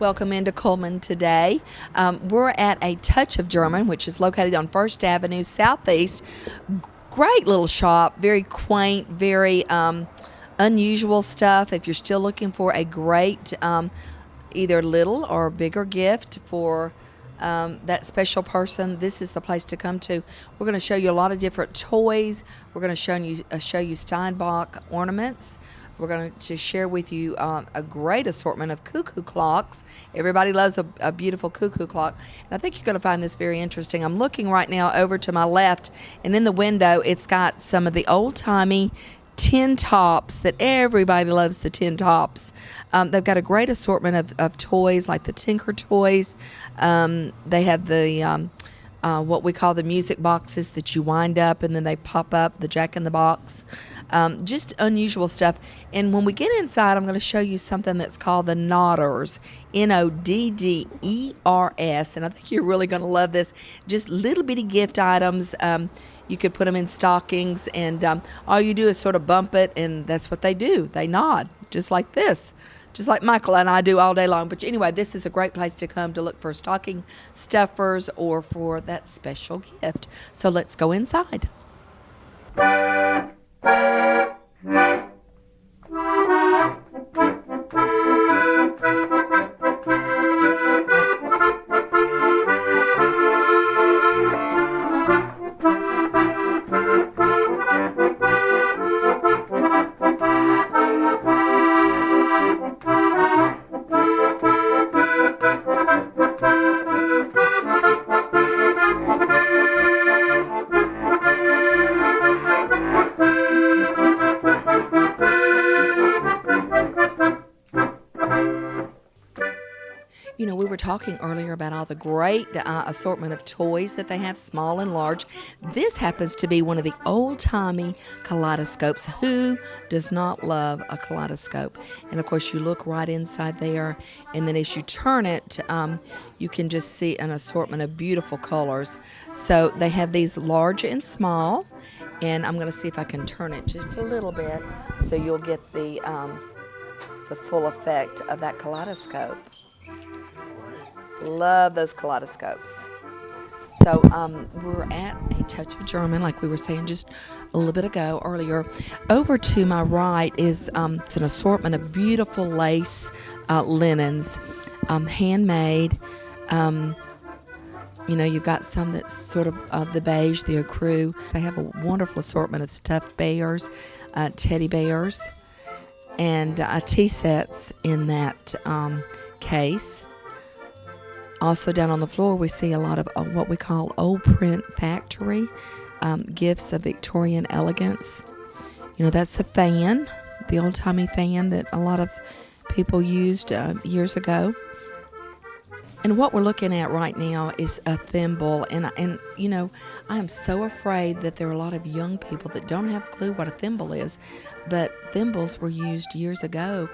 Welcome into Cullman today. We're at a Touch of German, which is located on First Avenue Southeast. Great little shop, very quaint, very unusual stuff. If you're still looking for a great either little or bigger gift for that special person, this is the place to come to. We're going to show you a lot of different toys. We're going to show you Steinbach ornaments. We're going to share with you a great assortment of cuckoo clocks. Everybody loves a beautiful cuckoo clock. And I think you're going to find this very interesting. I'm looking right now over to my left, and in the window, it's got some of the old-timey tin tops that everybody loves, the tin tops. They've got a great assortment of toys like the Tinker toys. They have the what we call the music boxes that you wind up and then they pop up, the Jack-in-the-Box. Just unusual stuff. And when we get inside, I'm going to show you something that's called the Nodders, Nodders. And I think you're really going to love this. Just little bitty gift items. You could put them in stockings, and all you do is sort of bump it, and that's what they do. They nod, just like this. Just like Michael and I do all day long. But anyway, this is a great place to come to look for stocking stuffers or for that special gift. So let's go inside. You know, we were talking earlier about all the great assortment of toys that they have, small and large. This happens to be one of the old-timey kaleidoscopes. Who does not love a kaleidoscope? And, of course, you look right inside there, and then as you turn it, you can just see an assortment of beautiful colors. So they have these large and small, and I'm going to see if I can turn it just a little bit so you'll get the full effect of that kaleidoscope. Love those kaleidoscopes. So we're at a Touch of German, like we were saying just a little bit ago earlier. Over to my right is it's an assortment of beautiful lace linens, handmade. You know, you've got some that's sort of the beige, the ecru. They have a wonderful assortment of stuffed bears, teddy bears, and tea sets in that case. Also down on the floor we see a lot of what we call old print factory gifts of Victorian elegance. You know, that's a fan, the old-timey fan that a lot of people used years ago. And what we're looking at right now is a thimble, and you know, I am so afraid that there are a lot of young people that don't have a clue what a thimble is, but thimbles were used years ago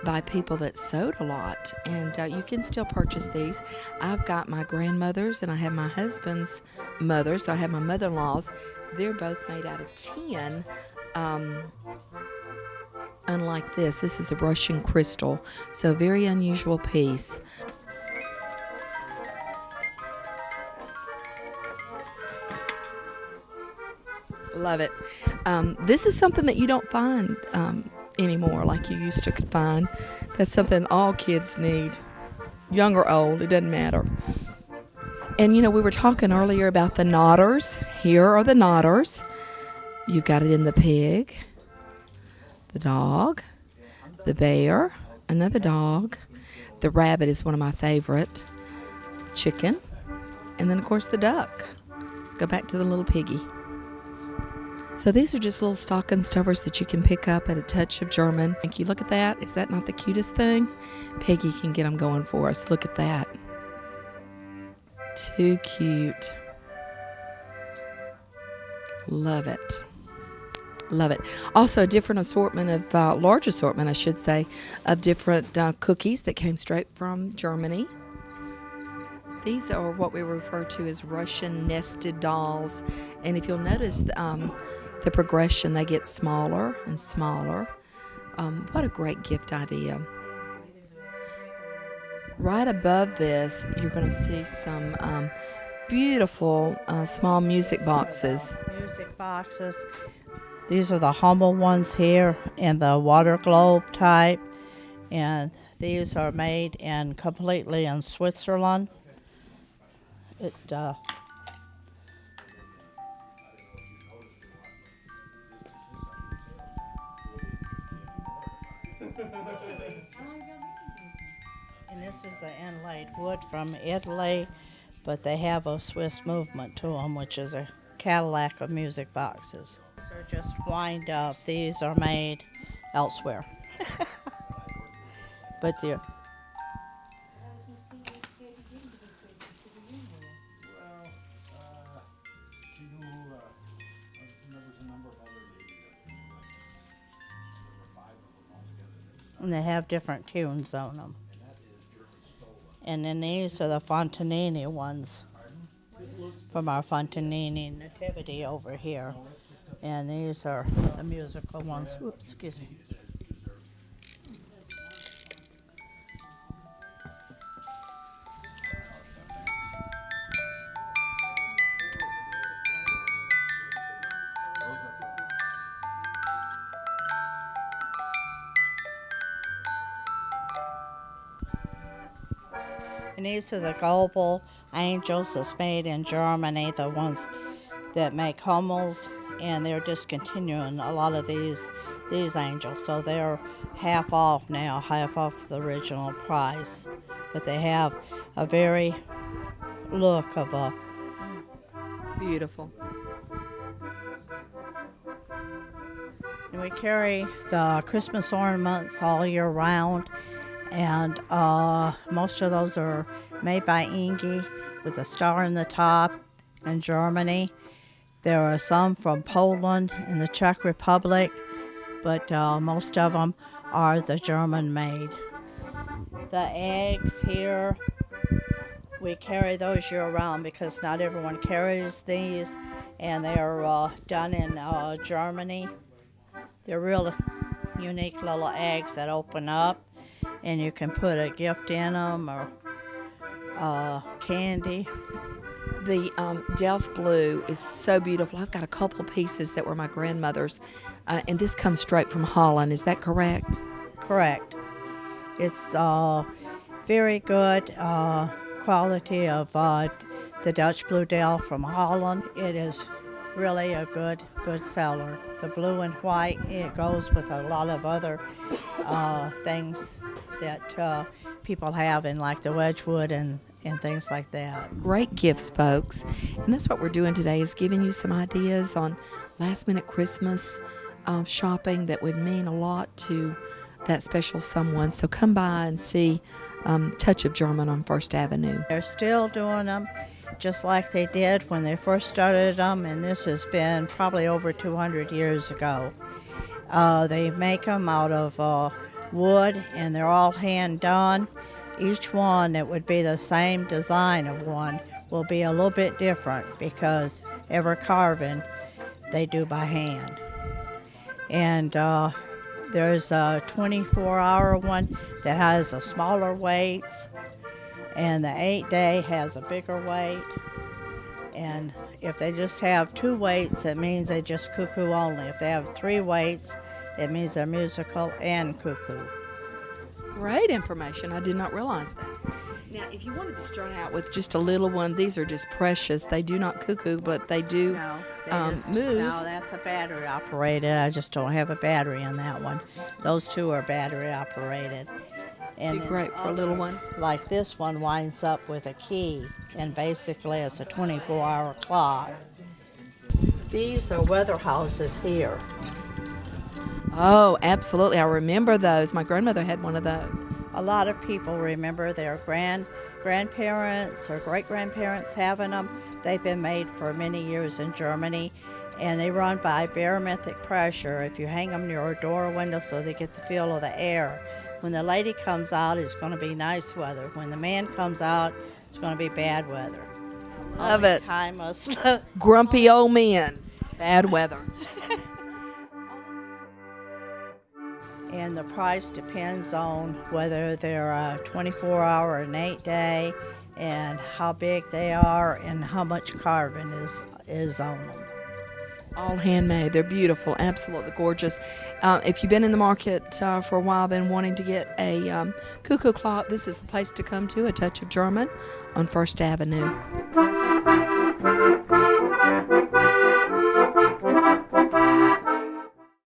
by people that sewed a lot, and you can still purchase these. I've got my grandmother's, and I have my husband's mother, so I have my mother-in-law's. They're both made out of tin. Unlike this is a Russian crystal, so a very unusual piece. Love it. This is something that you don't find anymore like you used to find. That's something all kids need, young or old, it doesn't matter. And you know, we were talking earlier about the Nodders. Here are the Nodders. You've got it in the pig, the dog, the bear, another dog, the rabbit is one of my favorite, chicken, and then of course the duck. Let's go back to the little piggy. So these are just little stocking stuffers that you can pick up at a Touch of German. Thank you. Look at that. Is that not the cutest thing? Peggy can get them going for us. Look at that. Too cute. Love it. Love it. Also a different assortment of, large assortment I should say, of different cookies that came straight from Germany. These are what we refer to as Russian nested dolls. And if you'll notice, the progression, they get smaller and smaller. What a great gift idea. right above this, you're going to see some beautiful small music boxes. Music boxes. These are the humble ones here in the water globe type, and these are made completely in Switzerland. It and this is the inlaid wood from Italy, but they have a Swiss movement to them, which is a Cadillac of music boxes. These are just wind up. These are made elsewhere. But they're and they have different tunes on them. And then these are the Fontanini ones from our Fontanini Nativity over here. And these are the musical ones. Whoops, excuse me. And these are the global angels that's made in Germany, the ones that make Hummels, and they're discontinuing a lot of these angels. So they're half off now, half off the original price. But they have a very look of a Beautiful. And we carry the Christmas ornaments all year round, and most of those are made by Inge with a star in the top in Germany. There are some from Poland and the Czech Republic, but most of them are the German made. The eggs here, we carry those year round because not everyone carries these, and they are done in Germany. They're real unique little eggs that open up, and you can put a gift in them or candy. The Delft blue is so beautiful. I've got a couple pieces that were my grandmother's, and this comes straight from Holland. Is that correct? Correct. It's very good quality of the Dutch blue Delft from Holland. It is really a good seller. The blue and white, it goes with a lot of other things that people have in like the Wedgwood and things like that. Great gifts, folks. And that's what we're doing today, is giving you some ideas on last minute Christmas shopping that would mean a lot to that special someone. So come by and see Touch of German on First Avenue. They're still doing them just like they did when they first started them, and this has been probably over 200 years ago. They make them out of wood, and they're all hand done. Each one that would be the same design of one will be a little bit different because every carving they do by hand. And there's a 24-hour one that has a smaller weights, and the 8-day has a bigger weight. And if they just have 2 weights, it means they just cuckoo only. If they have 3 weights, it means they're musical and cuckoo. Great information. I did not realize that. Now, if you wanted to start out with just a little one, these are just precious. They do not cuckoo, but they do move. No, that's a battery operated. I just don't have a battery in that one. Those 2 are battery operated. And be great for a little one. Like this one winds up with a key, and basically it's a 24-hour clock. These are weather houses here. Oh, absolutely. I remember those. My grandmother had one of those. A lot of people remember their grandparents or great-grandparents having them. They've been made for many years in Germany, and they run by barometric pressure. If you hang them near a door or window so they get the feel of the air. When the lady comes out, it's going to be nice weather. When the man comes out, it's going to be bad weather. Love it. Timeless. Grumpy old men. Bad weather. and the price depends on whether they're a 24-hour or an 8-day, and how big they are, and how much carving is on them. All handmade. They're beautiful, absolutely gorgeous. If you've been in the market for a while, been wanting to get a cuckoo clock, this is the place to come to, A Touch of German on First Avenue.